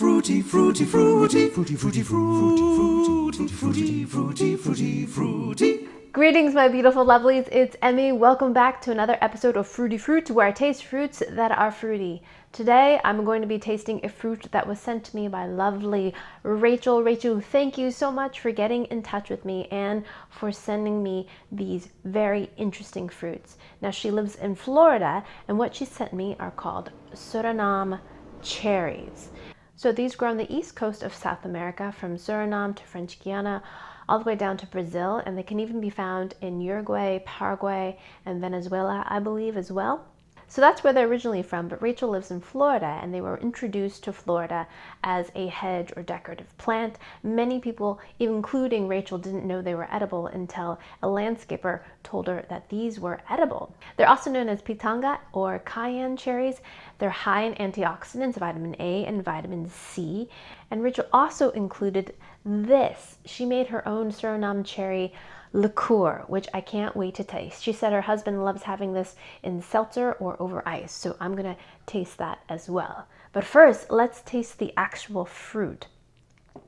Fruity, fruity, fruity, fruity, fruity, fruity, fruity, fruity, fruity, fruity. Greetings, my beautiful lovelies. It's Emmy. Welcome back to another episode of Fruity Fruits, where I taste fruits that are fruity. Today, I'm going to be tasting a fruit that was sent to me by lovely Rachel. Rachel, thank you so much for getting in touch with me and for sending me these very interesting fruits. Now, she lives in Florida, and what she sent me are called Suriname cherries. So these grow on the east coast of South America, from Surinam to French Guiana, all the way down to Brazil, and they can even be found in Uruguay, Paraguay, and Venezuela, I believe, as well. So that's where they're originally from, but Rachel lives in Florida, and they were introduced to Florida as a hedge or decorative plant. Many people, including Rachel, didn't know they were edible until a landscaper told her that these were edible. They're also known as Pitanga or cayenne cherries. They're high in antioxidants, vitamin A and vitamin C. And Rachel also included this. She made her own Suriname cherry liqueur, which I can't wait to taste. She said her husband loves having this in seltzer or over ice, so I'm gonna taste that as well. But first, let's taste the actual fruit.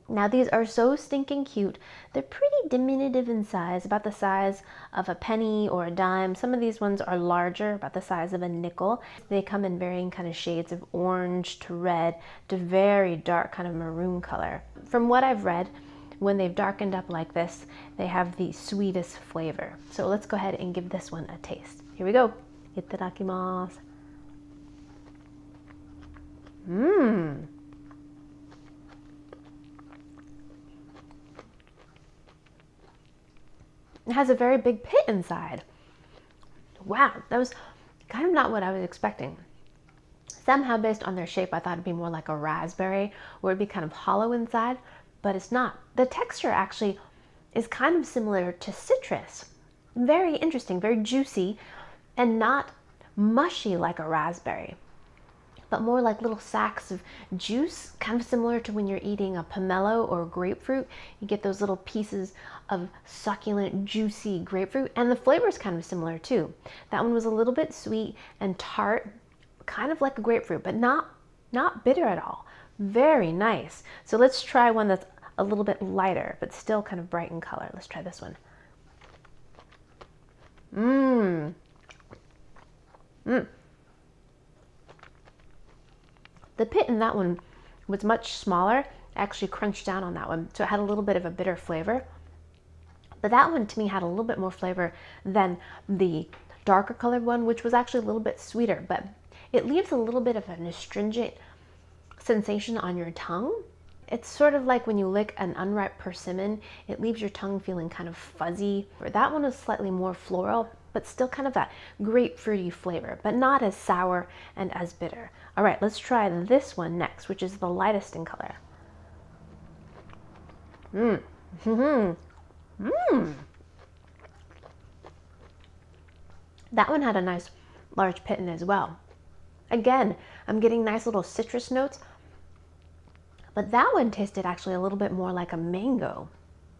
Now, these are so stinking cute. They're pretty diminutive in size, about the size of a penny or a dime. Some of these ones are larger, about the size of a nickel. They come in varying kind of shades of orange to red to very dark kind of maroon color. From what I've read, when they've darkened up like this, they have the sweetest flavor. So let's go ahead and give this one a taste. Here we go. Itadakimasu. It has a very big pit inside. Wow, that was kind of not what I was expecting. Somehow, based on their shape, I thought it'd be more like a raspberry, where it'd be kind of hollow inside, but it's not. The texture actually is kind of similar to citrus. Very interesting, very juicy, and not mushy like a raspberry, but more like little sacks of juice, kind of similar to when you're eating a pomelo or grapefruit. You get those little pieces of succulent, juicy grapefruit, and the flavor is kind of similar too. That one was a little bit sweet and tart, kind of like a grapefruit, but not bitter at all. Very nice. So let's try one that's a little bit lighter, but still kind of bright in color. Let's try this one. The pit in that one was much smaller. I actually crunched down on that one, so it had a little bit of a bitter flavor. But that one to me had a little bit more flavor than the darker colored one, which was actually a little bit sweeter, but it leaves a little bit of an astringent sensation on your tongue. It's sort of like when you lick an unripe persimmon, it leaves your tongue feeling kind of fuzzy. That one was slightly more floral, but still kind of that grapefruity flavor, but not as sour and as bitter. All right, let's try this one next, which is the lightest in color. That one had a nice large pit in as well. Again, I'm getting nice little citrus notes, but that one tasted actually a little bit more like a mango.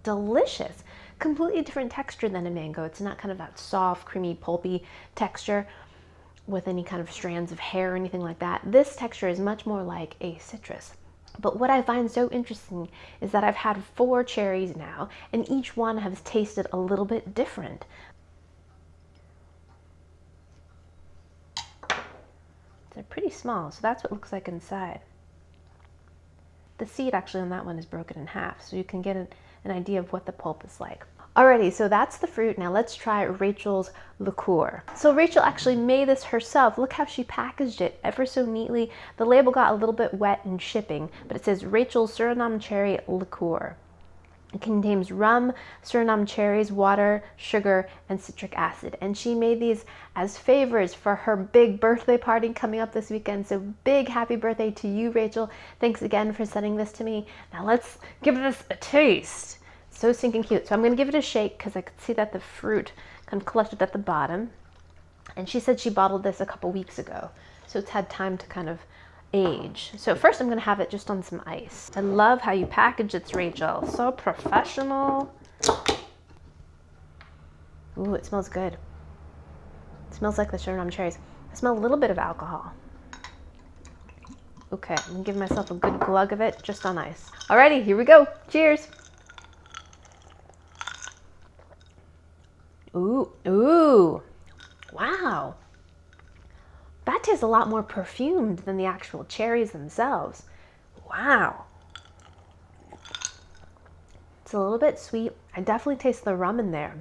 Delicious. Completely different texture than a mango. It's not kind of that soft, creamy, pulpy texture with any kind of strands of hair or anything like that. This texture is much more like a citrus. But what I find so interesting is that I've had 4 cherries now, and each one has tasted a little bit different. They're pretty small, so that's what it looks like inside. The seed actually on that one is broken in half, so you can get an idea of what the pulp is like. Alrighty, so that's the fruit. Now let's try Rachel's liqueur. So Rachel actually made this herself. Look how she packaged it ever so neatly. The label got a little bit wet in shipping, but it says Rachel's Suriname Cherry Liqueur. It contains rum, Suriname cherries, water, sugar, and citric acid. And she made these as favors for her big birthday party coming up this weekend. So big happy birthday to you, Rachel. Thanks again for sending this to me. Now let's give this a taste. So stinking cute. So I'm gonna give it a shake because I could see that the fruit kind of collected at the bottom. And she said she bottled this a couple weeks ago, so it's had time to kind of age. So first I'm gonna have it just on some ice. I love how you package it, Rachel. So professional. Ooh, it smells good. It smells like the Suriname cherries. I smell a little bit of alcohol. Okay, I'm gonna give myself a good glug of it just on ice. Alrighty, here we go. Cheers. Ooh, ooh, wow. That tastes a lot more perfumed than the actual cherries themselves. Wow. It's a little bit sweet. I definitely taste the rum in there,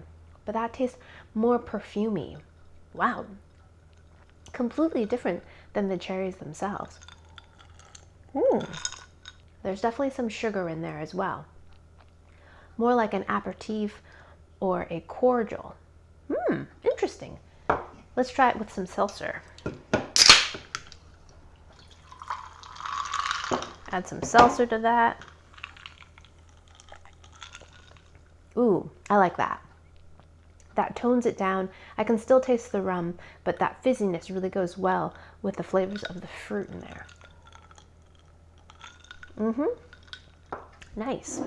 but that tastes more perfumey. Wow. Completely different than the cherries themselves. There's definitely some sugar in there as well. More like an aperitif or a cordial. Interesting. Let's try it with some seltzer. Add some seltzer to that. Ooh, I like that. That tones it down. I can still taste the rum, but that fizziness really goes well with the flavors of the fruit in there. Nice.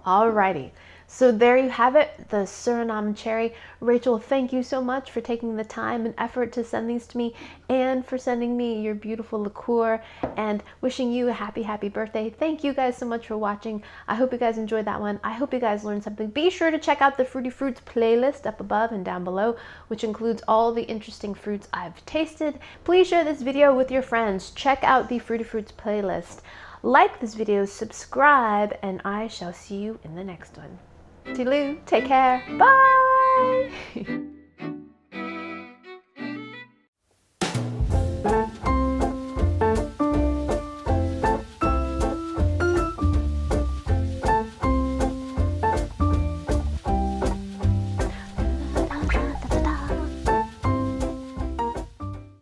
Alrighty. So there you have it, the Suriname cherry. Rachel, thank you so much for taking the time and effort to send these to me and for sending me your beautiful liqueur and wishing you a happy, happy birthday. Thank you guys so much for watching. I hope you guys enjoyed that one. I hope you guys learned something. Be sure to check out the Fruity Fruits playlist up above and down below, which includes all the interesting fruits I've tasted. Please share this video with your friends. Check out the Fruity Fruits playlist. Like this video, subscribe, and I shall see you in the next one. Toodaloo, take care, bye!